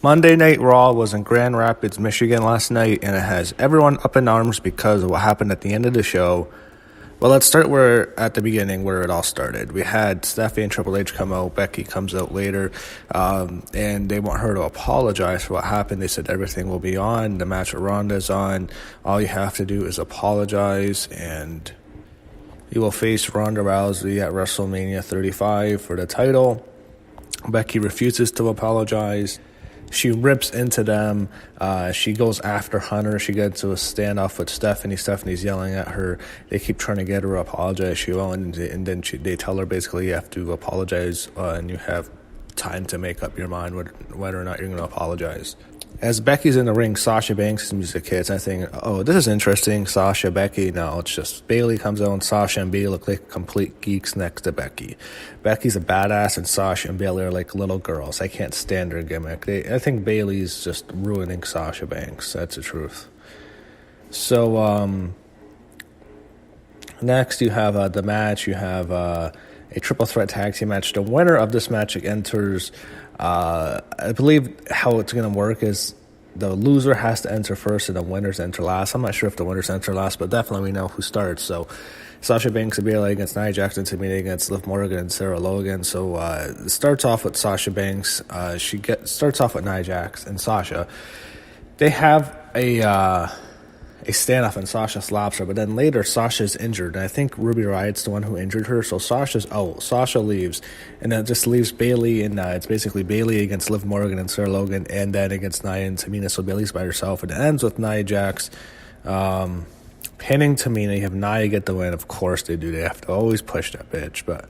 Monday Night Raw was in Grand Rapids, Michigan last night, and it has everyone up in arms because of what happened at the end of the show. Well, let's start at the beginning where it all started. We had Stephanie and Triple H come out. Becky comes out later, and they want her to apologize for what happened. They said everything will be on. The match with Ronda's on. All you have to do is apologize, and you will face Ronda Rousey at WrestleMania 35 for the title. Becky refuses to apologize. She rips into them. She goes after Hunter. She gets to a standoff with Stephanie. Stephanie's yelling at her. They keep trying to get her to apologize. She won't, and then they tell her basically you have to apologize, and you have time to make up your mind whether or not you're going to apologize. As Becky's in the ring, Sasha Banks' music hits. I think, oh, this is interesting. Sasha, Becky. No, it's just Bayley comes out, and Sasha and Bayley look like complete geeks next to Becky. Becky's a badass, and Sasha and Bayley are like little girls. I can't stand their gimmick. I think Bayley's just ruining Sasha Banks. That's the truth. So, next you have the match. You have a triple threat tag team match. The winner of this match enters... I believe how it's going to work is the loser has to enter first and the winners enter last. I'm not sure if the winners enter last, but definitely we know who starts. So Sasha Banks and Bayley against Nia Jax and Tamina against Liv Morgan and Sarah Logan. So it starts off with Sasha Banks. Starts off with Nia Jax and Sasha. They have a standoff and Sasha slaps her, but then later Sasha's injured, and I think Ruby Riot's the one who injured her, so Sasha leaves, and then it just leaves Bayley, and it's basically Bayley against Liv Morgan and Sarah Logan, and then against Nia and Tamina, so Bayley's by herself, and it ends with Nia Jax pinning Tamina. You have Nia get the win. Of course they do. They have to always push that bitch, but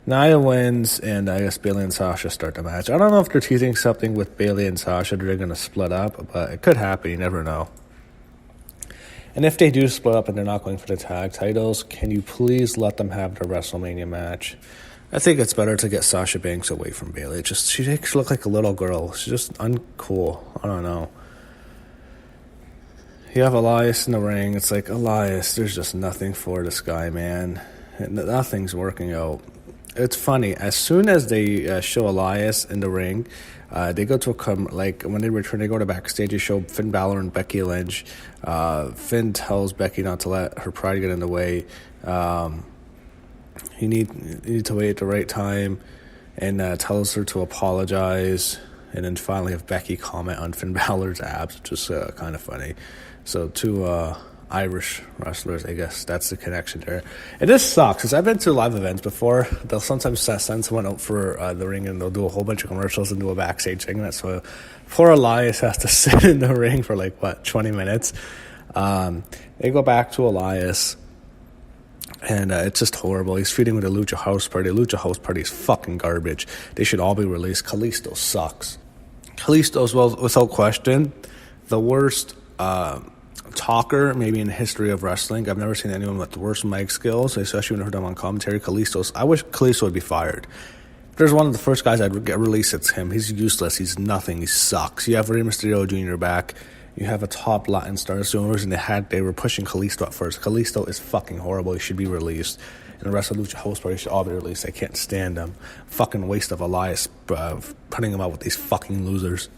Nia wins, and I guess Bayley and Sasha start the match. I don't know if they're teasing something with Bayley and Sasha that they're going to split up, but it could happen. You never know. And if they do split up and they're not going for the tag titles, can you please let them have the WrestleMania match? I think it's better to get Sasha Banks away from Bayley. She makes her look like a little girl. She's just uncool. I don't know. You have Elias in the ring. It's like, Elias, there's just nothing for this guy, man. Nothing's working out. It's funny. As soon as they show Elias in the ring, they go to when they return, they go to backstage. They show Finn Balor and Becky Lynch. Finn tells Becky not to let her pride get in the way. You need to wait at the right time, and tells her to apologize. And then finally have Becky comment on Finn Balor's abs, which is kind of funny. So two Irish wrestlers, I guess that's the connection there. It just sucks because I've been to live events before. They'll sometimes send someone out for the ring, and they'll do a whole bunch of commercials and do a backstage thing. That's why poor Elias has to sit in the ring for 20 minutes. They go back to Elias, and it's just horrible. He's feuding with the Lucha House Party. Lucha House Party is fucking garbage. They should all be released. Kalisto sucks. Kalisto's, well, without question, the worst talker maybe in the history of wrestling. I've never seen anyone with worse mic skills, especially when I heard him on commentary. I wish Kalisto would be fired. If there's one of the first guys I'd get released, it's him. He's useless. He's nothing. He sucks. You have Rey Mysterio Jr. back. You have a top Latin star. That's the only reason they were pushing Kalisto at first. Kalisto is fucking horrible. He should be released. And the rest of Lucha House Party should all be released. I can't stand them. Fucking waste of Elias putting him out with these fucking losers.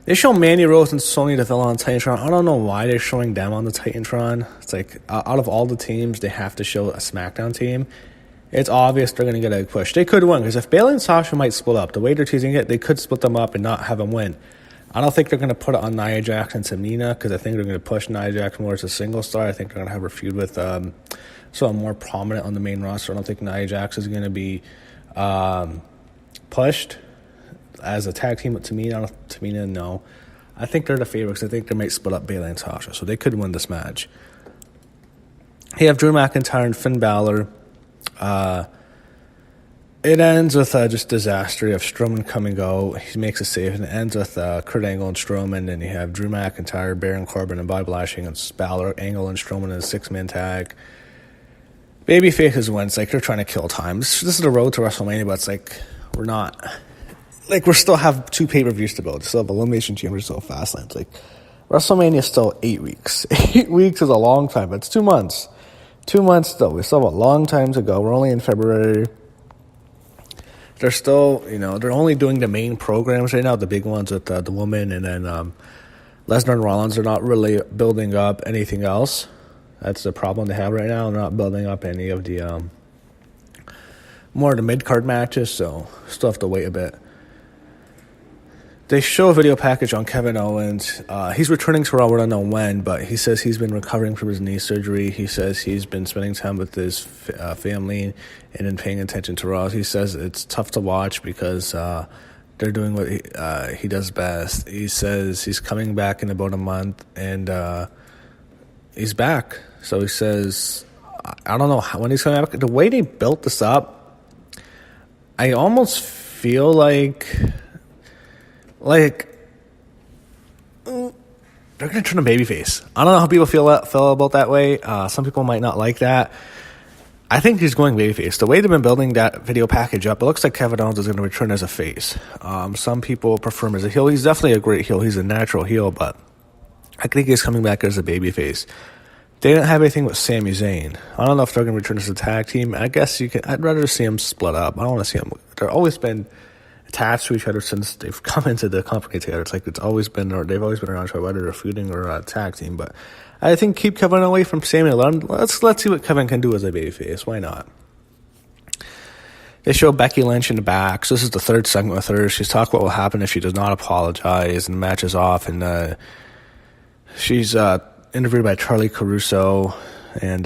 They show Mandy Rose and Sonya Deville on Titantron. I don't know why they're showing them on the Titantron. It's like, out of all the teams, they have to show a SmackDown team. It's obvious they're going to get a push. They could win, because if Bayley and Sasha might split up, the way they're teasing it, they could split them up and not have them win. I don't think they're going to put it on Nia Jax and Tamina, because I think they're going to push Nia Jax more as a single star. I think they're going to have her feud with someone more prominent on the main roster. I don't think Nia Jax is going to be pushed as a tag team with Tamina, no. I think they're the favorites. I think they might split up Bayley and Sasha, so they could win this match. You have Drew McIntyre and Finn Balor. It ends with just disaster. You have Strowman come and go. He makes a save, and it ends with Kurt Angle and Strowman. And you have Drew McIntyre, Baron Corbin, and Bobby Lashley against Balor, Angle, and Strowman in a six-man tag. Babyfaces win. It's like they're trying to kill time. This is the road to WrestleMania, but it's like we're not. Like, we still have 2 pay-per-views to build. Still have Elimination Chamber, still Fastlane. It's like, WrestleMania is still 8 weeks. 8 weeks is a long time, but it's 2 months. 2 months, though. We still have a long time to go. We're only in February. they're still, they're only doing the main programs right now, the big ones with the woman, and then Lesnar and Rollins are not really building up anything else. That's the problem they have right now. They're not building up any of the more of the mid-card matches, so still have to wait a bit. They show a video package on Kevin Owens. He's returning to Raw. We don't know when, but he says he's been recovering from his knee surgery. He says he's been spending time with his family and then paying attention to Raw. He says it's tough to watch because they're doing what he does best. He says he's coming back in about a month, and he's back. So he says, I don't know when he's coming back. The way they built this up, I almost feel like they're going to turn a babyface. I don't know how people feel about that way. Some people might not like that. I think he's going babyface. The way they've been building that video package up, it looks like Kevin Owens is going to return as a face. Some people prefer him as a heel. He's definitely a great heel. He's a natural heel, but I think he's coming back as a babyface. They didn't have anything with Sami Zayn. I don't know if they're going to return as a tag team. I guess I'd rather see them split up. I don't want to see them. They've always been attached to each other since they've come into the company together. It's like they've always been around each other, whether they're feuding or a tag team. But I think keep Kevin away from Sami. Let's see what Kevin can do as a babyface. Why not? They show Becky Lynch in the back. So this is the third segment with her. She's talking about what will happen if she does not apologize, and the match is off. And she's interviewed by Charlie Caruso, and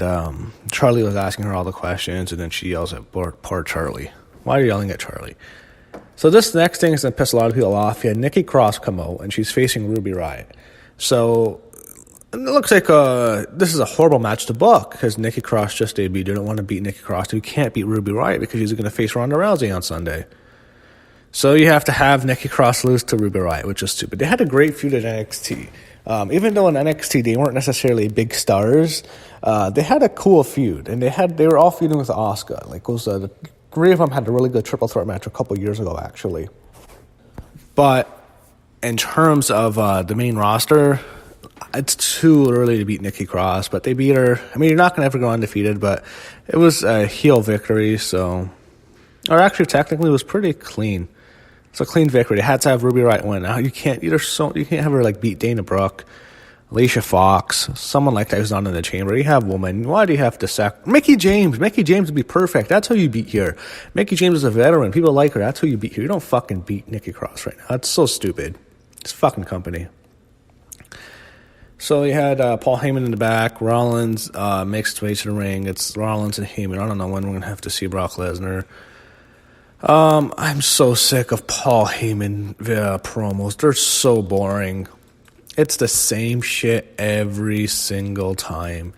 Charlie was asking her all the questions, and then she yells at poor Charlie. Why are you yelling at Charlie? So this next thing is going to piss a lot of people off. You had Nikki Cross come out, and she's facing Ruby Riott. So it looks like this is a horrible match to book because Nikki Cross just debuted. You don't want to beat Nikki Cross. You can't beat Ruby Riott because she's going to face Ronda Rousey on Sunday. So you have to have Nikki Cross lose to Ruby Riott, which is stupid. They had a great feud at NXT. Even though in NXT they weren't necessarily big stars, they had a cool feud, and they were all feuding with Asuka. Like the three of them had a really good triple threat match a couple years ago, actually. But in terms of the main roster, it's too early to beat Nikki Cross, but they beat her. I mean, you're not going to ever go undefeated, but it was a heel victory, or actually technically it was pretty clean. It's a clean victory. They had to have Ruby Riott win. Now you can't have her beat Dana Brooke, Alicia Fox, someone like that who's not in the chamber. You have woman. Why do you have to sack Mickie James? Mickie James would be perfect. That's who you beat here. Mickie James is a veteran. People like her. That's who you beat here. You don't fucking beat Nikki Cross right now. That's so stupid. It's fucking company. So you had Paul Heyman in the back. Rollins makes its way to the ring. It's Rollins and Heyman. I don't know when we're going to have to see Brock Lesnar. I'm so sick of Paul Heyman promos. They're so boring. It's the same shit every single time.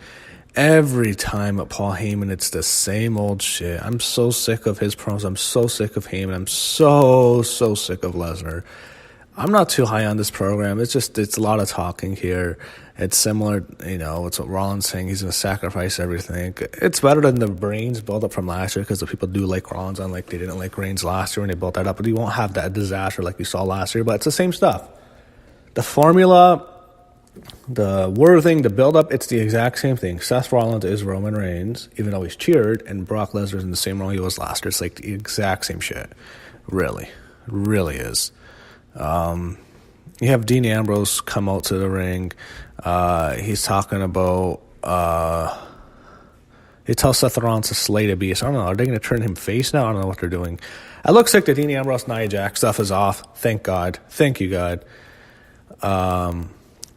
Every time at Paul Heyman, it's the same old shit. I'm so sick of his promos. I'm so sick of Heyman. I'm so sick of Lesnar. I'm not too high on this program. It's a lot of talking here. It's similar, it's what Rollins saying. He's going to sacrifice everything. It's better than the Reigns build up from last year because the people do like Rollins, unlike they didn't like Reigns last year when they built that up. But you won't have that disaster like you saw last year. But it's the same stuff. The formula, the wording, the build-up, it's the exact same thing. Seth Rollins is Roman Reigns, even though he's cheered, and Brock Lesnar's in the same role he was last year. It's like the exact same shit. Really is. You have Dean Ambrose come out to the ring. He's talking about... He tells Seth Rollins to slay the beast. I don't know. Are they going to turn him face now? I don't know what they're doing. It looks like the Dean Ambrose Nia Jax stuff is off. Thank God. Thank you, God.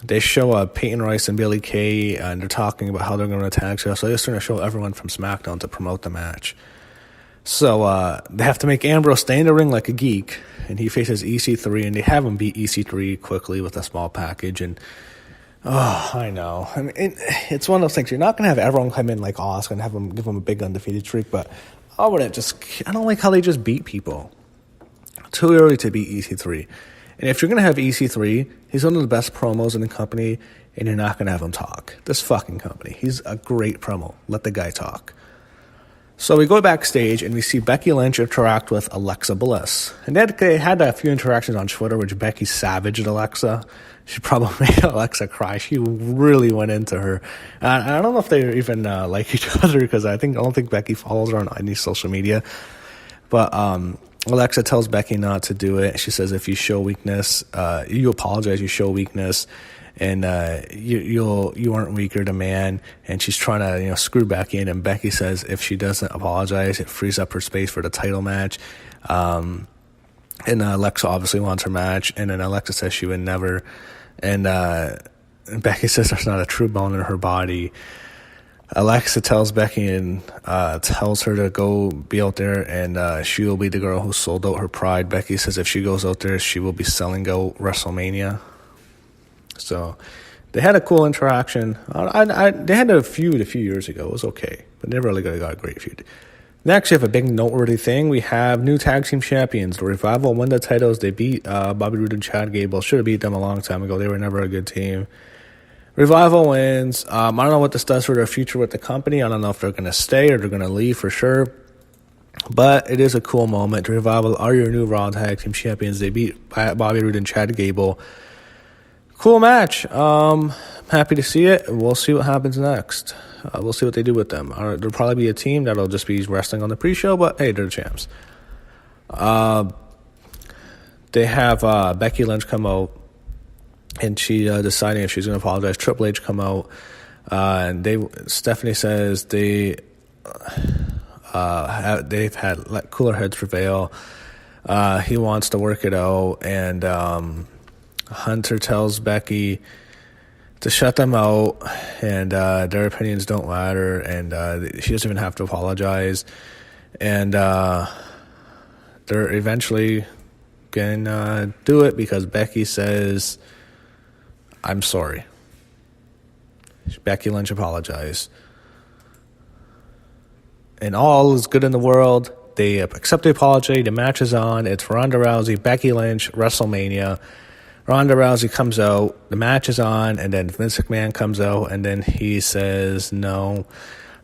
They show Peyton Royce and Billie Kay, and they're talking about how they're going to attack. So they're just going to show everyone from SmackDown to promote the match. So they have to make Ambrose stay in the ring like a geek, and he faces EC3, and they have him beat EC3 quickly with a small package. And I know. I mean, it's one of those things. You're not going to have everyone come in like Asuka and give them a big undefeated streak, but I don't like how they just beat people. Too early to beat EC3. And if you're going to have EC3, he's one of the best promos in the company, and you're not going to have him talk. This fucking company. He's a great promo. Let the guy talk. So we go backstage, and we see Becky Lynch interact with Alexa Bliss. And they had a few interactions on Twitter, which Becky savaged Alexa. She probably made Alexa cry. She really went into her. I don't know if they even like each other, because I don't think Becky follows her on any social media. But Alexa tells Becky not to do it. She says if you show weakness, you apologize, you show weakness, and you aren't weak, you're the man. And she's trying to screw Becky in. And Becky says if she doesn't apologize, it frees up her space for the title match. And Alexa obviously wants her match. And then Alexa says she would never. And Becky says there's not a true bone in her body. Alexa tells Becky and tells her to go be out there, and she will be the girl who sold out her pride. Becky says if she goes out there, she will be selling out WrestleMania. So they had a cool interaction. They had a feud a few years ago. It was okay, but never really got a great feud. Next, we have a big noteworthy thing. We have new tag team champions. The Revival won the titles. They beat Bobby Roode and Chad Gable. Should have beat them a long time ago. They were never a good team. Revival wins. I don't know what this does for their future with the company. I don't know if they're going to stay or they're going to leave for sure. But it is a cool moment. The Revival are your new Raw Tag Team Champions. They beat Bobby Roode and Chad Gable. Cool match. Happy to see it. We'll see what happens next. We'll see what they do with them. There'll probably be a team that'll just be wrestling on the pre-show, but hey, they're the champs. They have Becky Lynch come out, and she deciding if she's going to apologize. Triple H come out, and Stephanie says they've had let cooler heads prevail. He wants to work it out, and Hunter tells Becky to shut them out, and their opinions don't matter, and she doesn't even have to apologize. And they're eventually going to do it because Becky says, I'm sorry. Becky Lynch apologized. And all is good in the world. They accept the apology. The match is on. It's Ronda Rousey, Becky Lynch, WrestleMania. Ronda Rousey comes out, the match is on, and then Vince McMahon comes out, and then he says no.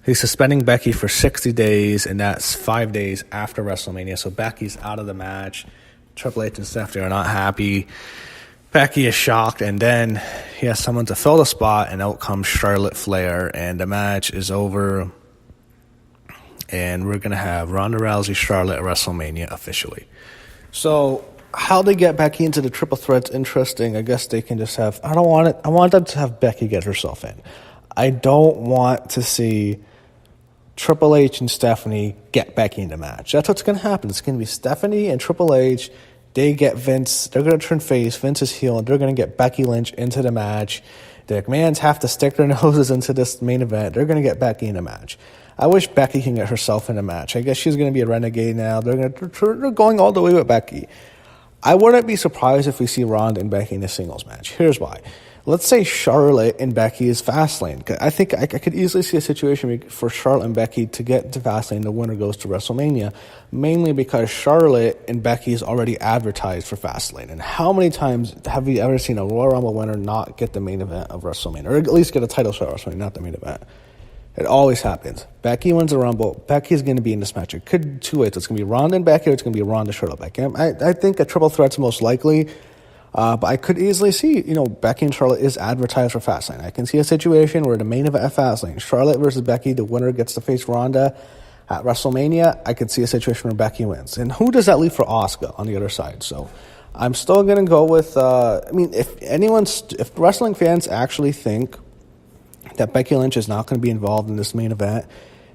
He's suspending Becky for 60 days, and that's 5 days after WrestleMania. So Becky's out of the match. Triple H and Stephanie are not happy. Becky is shocked, and then he has someone to fill the spot, and out comes Charlotte Flair, and the match is over. And we're going to have Ronda Rousey, Charlotte at WrestleMania officially. So how they get Becky into the triple threat's interesting. I guess they can just have... I don't want it. I want them to have Becky get herself in. I don't want to see Triple H and Stephanie get Becky in the match. That's what's going to happen. It's going to be Stephanie and Triple H. They get Vince. They're going to turn face. Vince is heel, and they're going to get Becky Lynch into the match. The McMahons have to stick their noses into this main event. They're going to get Becky in a match. I wish Becky can get herself in a match. I guess she's going to be a renegade now. They're going all the way with Becky. I wouldn't be surprised if we see Ronda and Becky in a singles match. Here's why. Let's say Charlotte and Becky is Fastlane. I think I could easily see a situation for Charlotte and Becky to get to Fastlane. The winner goes to WrestleMania, mainly because Charlotte and Becky is already advertised for Fastlane. And how many times have you ever seen a Royal Rumble winner not get the main event of WrestleMania, or at least get a title shot at WrestleMania, not the main event? It always happens. Becky wins the Rumble. Becky's going to be in this match. It could two ways. It's going to be Ronda and Becky, or it's going to be Ronda, Charlotte, Becky. I think a triple threat's most likely. But I could easily see, Becky and Charlotte is advertised for Fastlane. I can see a situation where the main event at Fastlane, Charlotte versus Becky, the winner gets to face Ronda at WrestleMania. I could see a situation where Becky wins. And who does that leave for Asuka on the other side? So I'm still going to go with, if wrestling fans actually think that Becky Lynch is not going to be involved in this main event,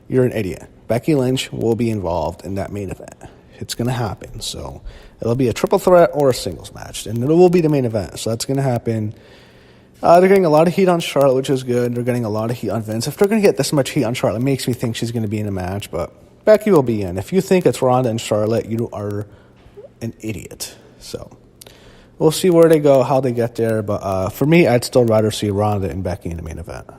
you're an idiot. Becky Lynch will be involved in that main event. It's going to happen. So it'll be a triple threat or a singles match, and it will be the main event. So that's going to happen. They're getting a lot of heat on Charlotte, which is good. They're getting a lot of heat on Vince. If they're going to get this much heat on Charlotte, it makes me think she's going to be in a match, but Becky will be in. If you think it's Ronda and Charlotte, you are an idiot. So we'll see where they go, how they get there. But for me, I'd still rather see Ronda and Becky in the main event.